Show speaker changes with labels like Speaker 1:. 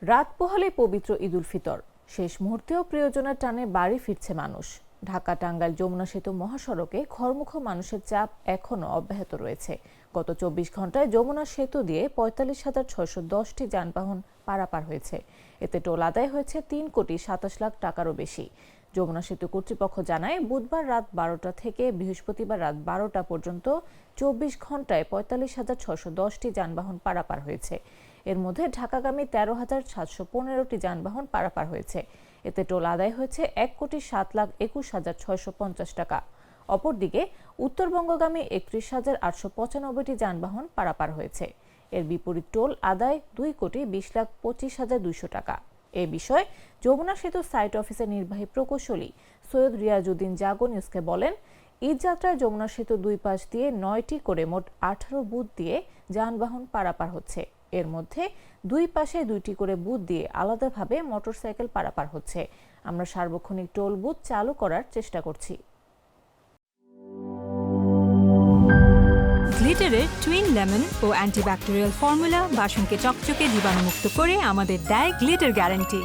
Speaker 1: রাত পোহালে পবিত্র ঈদুল ফিতর, শেষ মুহূর্তেও প্রিয়জনের টানে বাড়ি ফিরছে মানুষ। ঢাকা টাঙ্গাইল যমুনা সেতু মহাসড়কে ঘরমুখো মানুষের চাপ এখনও অব্যাহত রয়েছে। গত ২৪ ঘন্টায় যমুনা সেতু দিয়ে ৪৫,৬১০টি যানবাহন পারাপার হয়েছে। এতে টোল আদায় হয়েছে ৩,২৭,০০,০০০ টাকারও বেশি। যমুনা সেতু কর্তৃপক্ষ জানায়, বুধবার রাত ১২টা থেকে বৃহস্পতিবার রাত ১২টা পর্যন্ত ২৪ ঘন্টায় ৪৫,৬১০টি যানবাহন পারাপার হয়েছে। এর মধ্যে ঢাকাগামী ১৩,৭১৫টি যানবাহন পারাপার হয়েছে। এতে টোল আদায় হয়েছে ১,৭,২১,৬৫০ টাকা। অপরদিকে উত্তরবঙ্গগামী ৩১,৮৯৫টি যানবাহন পারাপার হয়েছে। এর বিপরীত টোল আদায় ২,২৫,২০০ টাকা। এ বিষয়ে যমুনা সেতু সাইট অফিসের নির্বাহী প্রকৌশলী সৈয়দ রিয়াজউদ্দিন জাগো নিউজকে বলেন, ঈদ যাত্রায় যমুনা সেতু দুই পাশ দিয়ে ৯টি করে মোট ১৮ বুথ দিয়ে যানবাহন পারাপার হচ্ছে। এর মধ্যে দুই পাশে ২টি করে বুথ দিয়ে আলাদাভাবে মোটরসাইকেল পারাপার হচ্ছে। আমরা সার্বক্ষণিক টোল বুথ চালু করার চেষ্টা করছি।
Speaker 2: গ্লিটারের টুইন লেমন ও অ্যান্টিব্যাকটেরিয়াল ফর্মুলা বাসনকে চকচকে জীবাণুমুক্ত করে আমাদের দেয় গ্লিটার গ্যারান্টি।